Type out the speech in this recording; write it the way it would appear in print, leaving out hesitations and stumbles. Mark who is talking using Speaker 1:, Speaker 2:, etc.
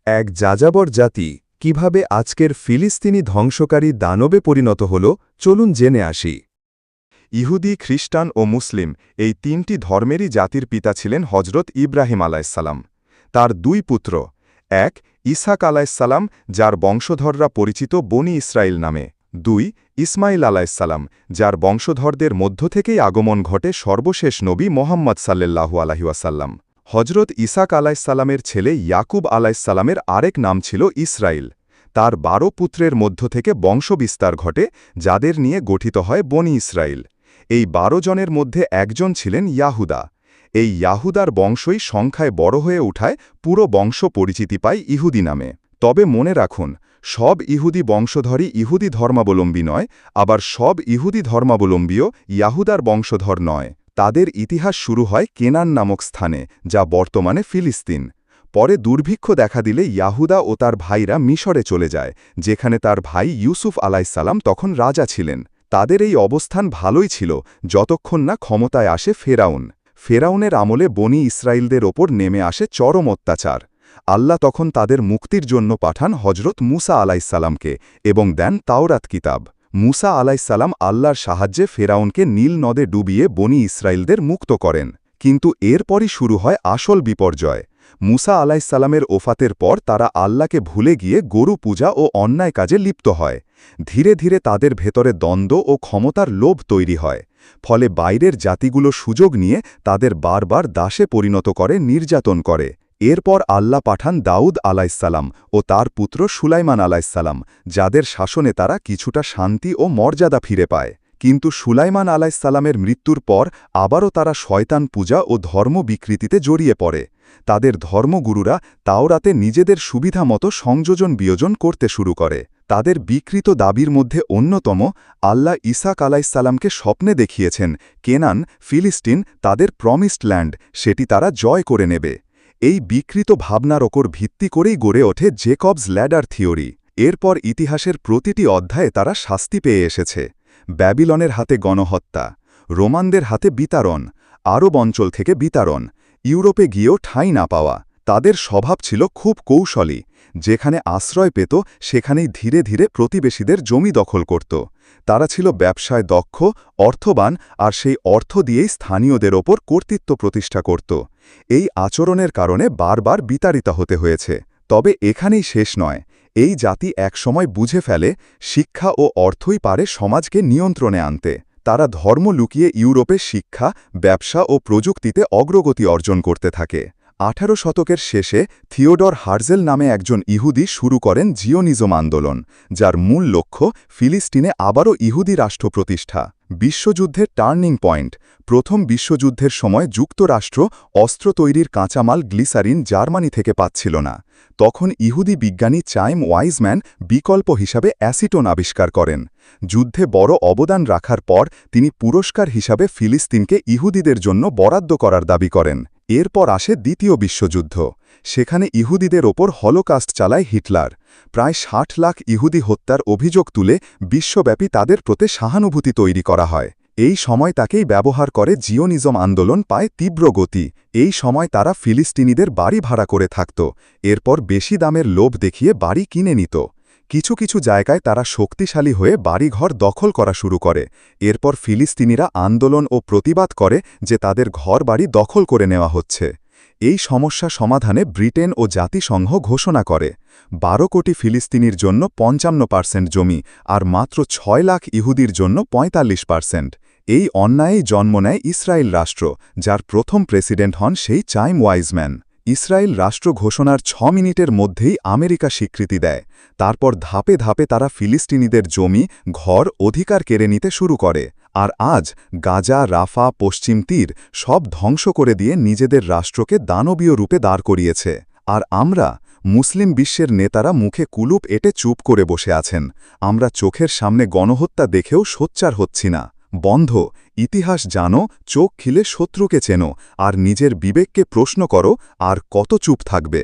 Speaker 1: এক যাযাবর জাতি কিভাবে আজকের ফিলিস্তিনি ধ্বংসকারী দানবে পরিণত হল চলুন জেনে আসি। ইহুদি, খ্রিস্টান ও মুসলিম এই তিনটি ধর্মেরই জাতির পিতা ছিলেন হজরত ইব্রাহিম আলাইসাল্লাম। তার দুই পুত্র, এক ইসহাক আলাইসাল্লাম, যার বংশধররা পরিচিত বনি ইসরায়েল নামে, দুই ইসমাইল আলাইসাল্লাম, যার বংশধরদের মধ্য থেকেই আগমন ঘটে সর্বশেষ নবী মোহাম্মদ সাল্লাল্লাহু আলাইহি ওয়াসাল্লাম। হজরত ইসাক আলাইসাল্লামের ছেলে ইয়াকুব আলাইসাল্লামের আরেক নাম ছিল ইসরাইল। তার ১২ পুত্রের মধ্য থেকে বংশবিস্তার ঘটে, যাদের নিয়ে গঠিত হয় বনি ইসরায়েল। এই ১২ জনের মধ্যে একজন ছিলেন ইয়াহুদা। এই ইয়াহুদার বংশই সংখ্যায় বড় হয়ে উঠায় পুরো বংশ পরিচিতি পায় ইহুদি নামে। তবে মনে রাখুন, সব ইহুদি বংশধরই ইহুদি ধর্মাবলম্বী নয়, আবার সব ইহুদি ধর্মাবলম্বীও ইয়াহুদার বংশধর নয়। তাদের ইতিহাস শুরু হয় কেনান নামক স্থানে, যা বর্তমানে ফিলিস্তিন। পরে দুর্ভিক্ষ দেখা দিলে ইয়াহুদা ও তার ভাইরা মিশরে চলে যায়, যেখানে তার ভাই ইউসুফ আলাইসাল্লাম তখন রাজা ছিলেন। তাদের এই অবস্থান ভালোই ছিল যতক্ষণ না ক্ষমতায় আসে ফেরাউন। ফেরাউনের আমলে বনি ইসরায়েলদের ওপর নেমে আসে চরম অত্যাচার। আল্লাহ তখন তাদের মুক্তির জন্য পাঠান হজরত মুসা আলাইসাল্লামকে এবং দেন তাওরাত কিতাব। মুসা আলাইসাল্লাম আল্লাহর সাহায্যে ফেরাউনকে নীল নদে ডুবিয়ে বনি ইসরায়েলদের মুক্ত করেন। কিন্তু এরপরই শুরু হয় আসল বিপর্যয়। মুসা আলাইসাল্লামের ওফাতের পর তারা আল্লাহকে ভুলে গিয়ে গরু পূজা ও অন্যায় কাজে লিপ্ত হয়। ধীরে ধীরে তাদের ভেতরে দ্বন্দ্ব ও ক্ষমতার লোভ তৈরি হয়। ফলে বাইরের জাতিগুলো সুযোগ নিয়ে তাদের বারবার দাসে পরিণত করে, নির্যাতন করে। এরপর আল্লাহ পাঠান দাউদ আলাইসাল্লাম ও তার পুত্র সুলাইমান আলাইসাল্লাম, যাদের শাসনে তারা কিছুটা শান্তি ও মর্যাদা ফিরে পায়। কিন্তু সুলাইমান আলাইসাল্লামের মৃত্যুর পর আবারও তারা শয়তান পূজা ও ধর্ম বিকৃতিতে জড়িয়ে পড়ে। তাদের ধর্মগুরুরা তাওরাতে নিজেদের সুবিধা মতো সংযোজন বিয়োজন করতে শুরু করে। তাদের বিকৃত দাবির মধ্যে অন্যতম, আল্লাহ ইসাক আলাইসাল্লামকে স্বপ্নে দেখিয়েছেন কেনান, ফিলিস্তিন তাদের প্রমিসড ল্যান্ড, সেটি তারা জয় করে নেবে। এই বিকৃত ভাবনার ওপর ভিত্তি করেই গড়ে ওঠে জেকবস ল্যাডার থিওরি। এরপর ইতিহাসের প্রতিটি অধ্যায়ে তারা শাস্তি পেয়ে এসেছে। ব্যাবিলনের হাতে গণহত্যা, রোমানদের হাতে বিতাড়ন, আরব অঞ্চল থেকে বিতাড়ন, ইউরোপে গিয়েও ঠাঁই না পাওয়া। তাদের স্বভাব ছিল খুব কৌশলী। যেখানে আশ্রয় পেত সেখানেই ধীরে ধীরে প্রতিবেশীদের জমি দখল করত। তারা ছিল ব্যবসায় দক্ষ, অর্থবান, আর সেই অর্থ দিয়েই স্থানীয়দের ওপর কর্তৃত্ব প্রতিষ্ঠা করত। এই আচরণের কারণে বারবার বিতাড়িত হতে হয়েছে। তবে এখানেই শেষ নয়। এই জাতি একসময় বুঝে ফেলে শিক্ষা ও অর্থই পারে সমাজকে নিয়ন্ত্রণে আনতে। তারা ধর্ম লুকিয়ে ইউরোপে শিক্ষা, ব্যবসা ও প্রযুক্তিতে অগ্রগতি অর্জন করতে থাকে। 18 শতকের শেষে থিওডর হার্জেল নামে একজন ইহুদি শুরু করেন জিওনিজম আন্দোলন, যার মূল লক্ষ্য ফিলিস্তিনে আবারও ইহুদি রাষ্ট্র প্রতিষ্ঠা। বিশ্বযুদ্ধের টার্নিং পয়েন্ট। প্রথম বিশ্বযুদ্ধের সময় যুক্তরাষ্ট্র অস্ত্র তৈরির কাঁচামাল গ্লিসারিন জার্মানি থেকে পাচ্ছিল না। তখন ইহুদি বিজ্ঞানী চাইম ওয়াইজম্যান বিকল্প হিসাবে অ্যাসিটোন আবিষ্কার করেন। যুদ্ধে বড় অবদান রাখার পর তিনি পুরস্কার হিসাবে ফিলিস্তিনকে ইহুদিদের জন্য বরাদ্দ করার দাবি করেন। এরপর আসে দ্বিতীয় বিশ্বযুদ্ধ। সেখানে ইহুদিদের ওপর হলোকাস্ট চালায় হিটলার। প্রায় ৬০ লাখ ইহুদি হত্যার অভিযোগ তুলে বিশ্বব্যাপী তাদের প্রতি সহানুভূতি তৈরি করা হয়। এই সময় তাকেই ব্যবহার করে জিওনিজম আন্দোলন পায় তীব্র গতি। এই সময় তারা ফিলিস্তিনিদের বাড়ি ভাড়া করে থাকত। এরপর বেশি দামের লোভ দেখিয়ে বাড়ি কিনে নিত। কিছু কিছু জায়গায় তারা শক্তিশালী হয়ে বাড়িঘর দখল করা শুরু করে। এরপর ফিলিস্তিনিরা আন্দোলন ও প্রতিবাদ করে যে তাদের ঘরবাড়ি দখল করে নেওয়া হচ্ছে। এই সমস্যা সমাধানে ব্রিটেন ও জাতিসংঘ ঘোষণা করে 12 কোটি ফিলিস্তিনির জন্য 55% জমি আর মাত্র 6 লাখ ইহুদির জন্য 45%। এই অন্যায়েই জন্ম নেয় ইসরায়েল রাষ্ট্র, যার প্রথম প্রেসিডেন্ট হন সেই চাইম ওয়াইজম্যান। ইসরায়েল রাষ্ট্র ঘোষণার 6 মিনিটের মধ্যেই আমেরিকা স্বীকৃতি দেয়। তারপর ধাপে ধাপে তারা ফিলিস্তিনিদের জমি, ঘর, অধিকার কেড়ে নিতে শুরু করে। আর আজ গাজা, রাফা, পশ্চিম তীর সব ধ্বংস করে দিয়ে নিজেদের রাষ্ট্রকে দানবীয় রূপে দাঁড় করিয়েছে। আর আমরা, মুসলিম বিশ্বের নেতারা মুখে কুলুপ এঁটে চুপ করে বসে আছেন। আমরা চোখের সামনে গণহত্যা দেখেও সোচ্চার হচ্ছি না। বন্ধ, ইতিহাস জানো, চোখ খিলে শত্রুকে চেনো, আর নিজের বিবেককে প্রশ্ন করো, আর কত চুপ থাকবে।